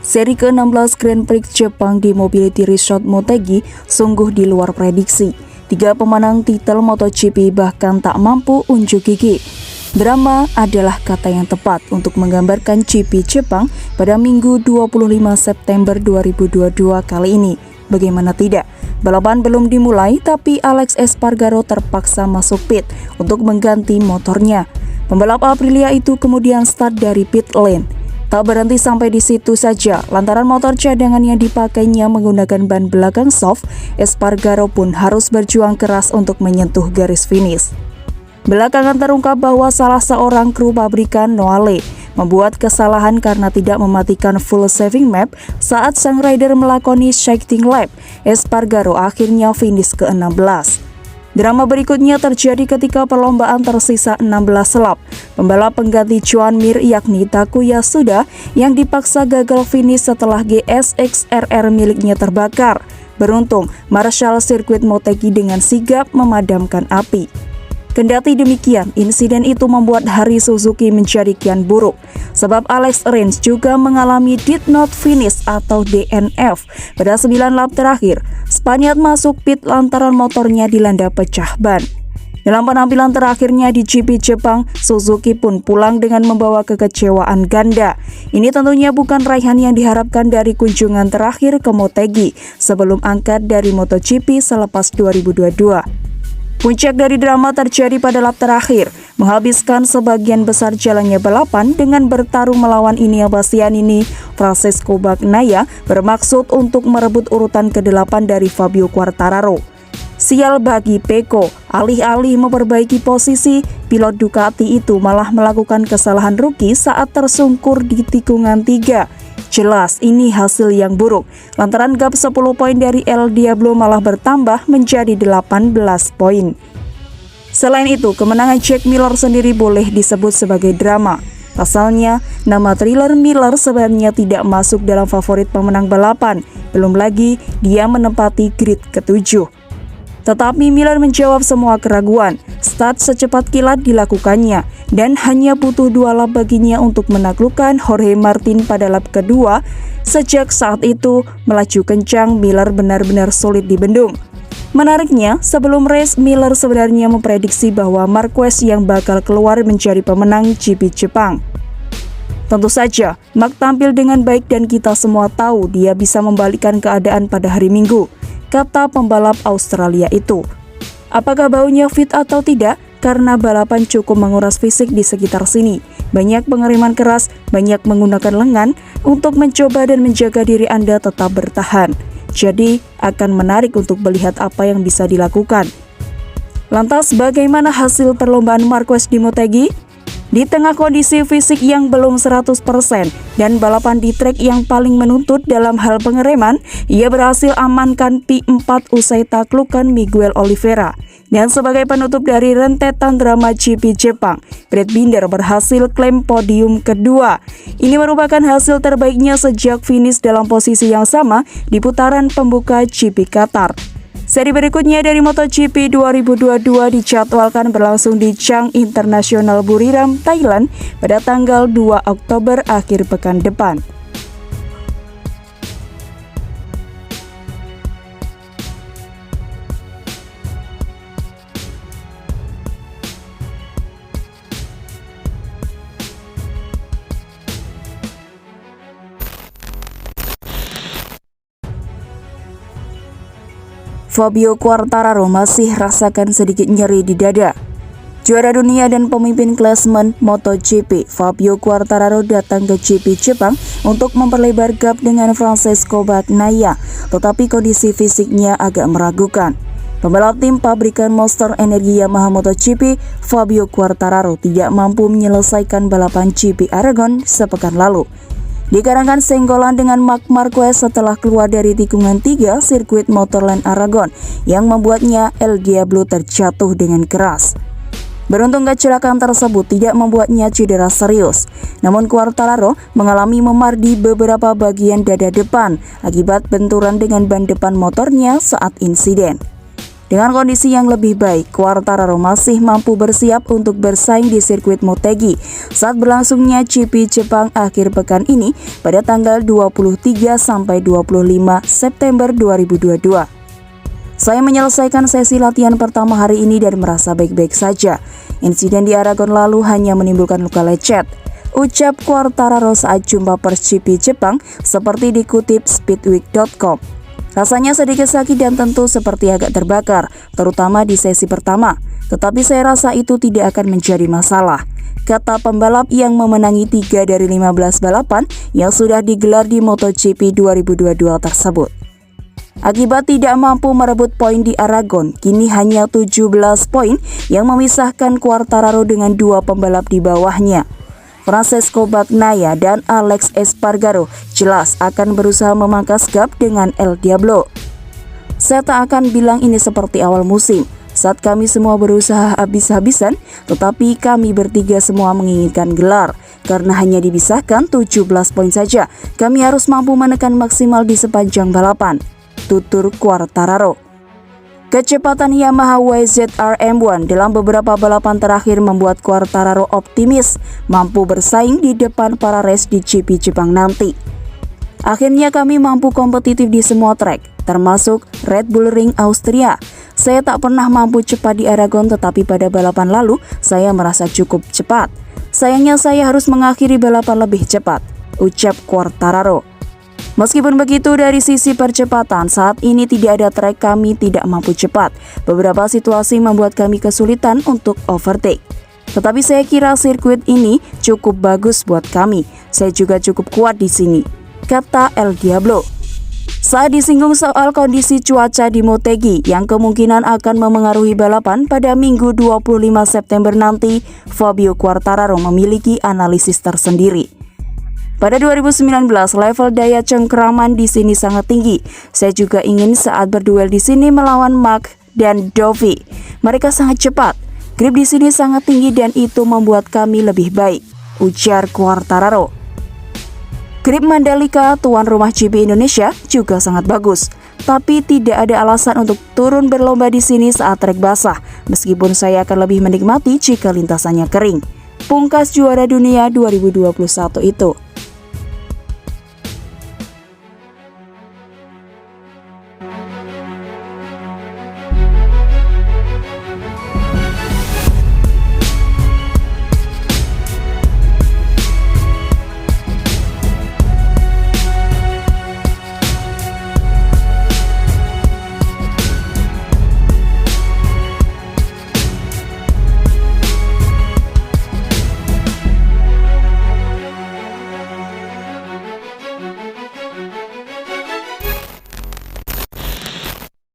Seri ke-16 Grand Prix Jepang di Mobility Resort Motegi sungguh di luar prediksi. 3 pemenang titel MotoGP bahkan tak mampu unjuk gigi. Drama adalah kata yang tepat untuk menggambarkan GP Jepang pada Minggu 25 September 2022 kali ini. Bagaimana tidak? Balapan belum dimulai tapi Alex Espargaro terpaksa masuk pit untuk mengganti motornya. Pembalap Aprilia itu kemudian start dari pit lane. Tak berhenti sampai di situ saja, lantaran motor cadangan yang dipakainya menggunakan ban belakang soft, Espargaro pun harus berjuang keras untuk menyentuh garis finish. Belakangan terungkap bahwa salah seorang kru pabrikan Noale membuat kesalahan karena tidak mematikan full saving map saat sang rider melakoni shifting lap. Espargaro akhirnya finish ke-16. Drama berikutnya terjadi ketika perlombaan tersisa 16 lap. Pembalap pengganti Joan Mir yakni Takuya Tsuda yang dipaksa gagal finish setelah GSX-RR miliknya terbakar. Beruntung, Marshall Circuit Motegi dengan sigap memadamkan api. Kendati demikian, insiden itu membuat hari Suzuki menjadi kian buruk, sebab Alex Rins juga mengalami did not finish atau DNF pada 9 lap terakhir. Spaniard masuk pit lantaran motornya dilanda pecah ban. Dalam penampilan terakhirnya di GP Jepang, Suzuki pun pulang dengan membawa kekecewaan ganda. Ini tentunya bukan raihan yang diharapkan dari kunjungan terakhir ke Motegi sebelum angkat dari MotoGP selepas 2022. Puncak dari drama terjadi pada lap terakhir, menghabiskan sebagian besar jalannya balapan dengan bertarung melawan Enea Bastianini. Francesco Bagnaia bermaksud untuk merebut urutan ke-8 dari Fabio Quartararo. Sial bagi Pecco, alih-alih memperbaiki posisi, pilot Ducati itu malah melakukan kesalahan rookie saat tersungkur di tikungan 3. Jelas ini hasil yang buruk, lantaran gap 10 poin dari El Diablo malah bertambah menjadi 18 poin. Selain itu, kemenangan Jack Miller sendiri boleh disebut sebagai drama. Pasalnya, nama Thriller Miller sebenarnya tidak masuk dalam favorit pemenang balapan, belum lagi dia menempati grid ke-7. Tetapi Miller menjawab semua keraguan. Start secepat kilat dilakukannya dan hanya butuh 2 lap baginya untuk menaklukkan Jorge Martin pada lap kedua. Sejak saat itu, melaju kencang, Miller benar-benar sulit dibendung. Menariknya, sebelum race, Miller sebenarnya memprediksi bahwa Marquez yang bakal keluar menjadi pemenang GP Jepang. Tentu saja, Mark tampil dengan baik dan kita semua tahu dia bisa membalikkan keadaan pada hari Minggu, kata pembalap Australia itu. Apakah baunya fit atau tidak? Karena balapan cukup menguras fisik di sekitar sini. Banyak pengiriman keras, banyak menggunakan lengan untuk mencoba dan menjaga diri Anda tetap bertahan. Jadi, akan menarik untuk melihat apa yang bisa dilakukan. Lantas, bagaimana hasil perlombaan Marquez di Motegi? Di tengah kondisi fisik yang belum 100% dan balapan di trek yang paling menuntut dalam hal pengereman, ia berhasil amankan P4 usai taklukan Miguel Oliveira. Dan sebagai penutup dari rentetan drama GP Jepang, Brad Binder berhasil klaim podium kedua. Ini merupakan hasil terbaiknya sejak finish dalam posisi yang sama di putaran pembuka GP Qatar. Seri berikutnya dari MotoGP 2022 dijadwalkan berlangsung di Chang International Buriram, Thailand pada tanggal 2 Oktober akhir pekan depan. Fabio Quartararo masih rasakan sedikit nyeri di dada. Juara dunia dan pemimpin klasemen MotoGP, Fabio Quartararo datang ke GP Jepang untuk memperlebar gap dengan Francesco Bagnaia, tetapi kondisi fisiknya agak meragukan. Pembalap tim pabrikan Monster Energy Yamaha MotoGP, Fabio Quartararo tidak mampu menyelesaikan balapan GP Aragon sepekan lalu. Dikarenakan senggolan dengan Marc Marquez setelah keluar dari tikungan 3 sirkuit Motorland Aragon yang membuatnya El Diablo terjatuh dengan keras. Beruntung kecelakaan tersebut tidak membuatnya cedera serius, namun Quartararo mengalami memar di beberapa bagian dada depan akibat benturan dengan ban depan motornya saat insiden. Dengan kondisi yang lebih baik, Quartararo masih mampu bersiap untuk bersaing di sirkuit Motegi saat berlangsungnya GP Jepang akhir pekan ini pada tanggal 23 sampai 25 September 2022. Saya menyelesaikan sesi latihan pertama hari ini dan merasa baik-baik saja. Insiden di Aragon lalu hanya menimbulkan luka lecet, ucap Quartararo saat jumpa pers GP Jepang seperti dikutip speedweek.com. Rasanya sedikit sakit dan tentu seperti agak terbakar, terutama di sesi pertama. Tetapi saya rasa itu tidak akan menjadi masalah, kata pembalap yang memenangi 3 dari 15 balapan yang sudah digelar di MotoGP 2022 tersebut. Akibat tidak mampu merebut poin di Aragon, kini hanya 17 poin yang memisahkan Quartararo dengan 2 pembalap di bawahnya. Francesco Bagnaia dan Alex Espargaro jelas akan berusaha memangkas gap dengan El Diablo. Saya tak akan bilang ini seperti awal musim, saat kami semua berusaha habis-habisan, tetapi kami bertiga semua menginginkan gelar. Karena hanya dipisahkan 17 poin saja, kami harus mampu menekan maksimal di sepanjang balapan, tutur Quartararo. Kecepatan Yamaha YZR M1 dalam beberapa balapan terakhir membuat Quartararo optimis mampu bersaing di depan para race di GP Jepang nanti. Akhirnya kami mampu kompetitif di semua trek, termasuk Red Bull Ring Austria. Saya tak pernah mampu cepat di Aragon, tetapi pada balapan lalu saya merasa cukup cepat. Sayangnya saya harus mengakhiri balapan lebih cepat, ucap Quartararo. Meskipun begitu, dari sisi percepatan, saat ini tidak ada trek kami tidak mampu cepat. Beberapa situasi membuat kami kesulitan untuk overtake. Tetapi saya kira sirkuit ini cukup bagus buat kami. Saya juga cukup kuat di sini, kata El Diablo. Saat disinggung soal kondisi cuaca di Motegi yang kemungkinan akan memengaruhi balapan pada Minggu 25 September nanti, Fabio Quartararo memiliki analisis tersendiri. Pada 2019, level daya cengkeraman di sini sangat tinggi. Saya juga ingin saat berduel di sini melawan Marc dan Dovi. Mereka sangat cepat. Grip di sini sangat tinggi dan itu membuat kami lebih baik, ujar Quartararo. Grip Mandalika, tuan rumah GP Indonesia, juga sangat bagus. Tapi tidak ada alasan untuk turun berlomba di sini saat trek basah, meskipun saya akan lebih menikmati jika lintasannya kering. Pungkas juara dunia 2021 itu.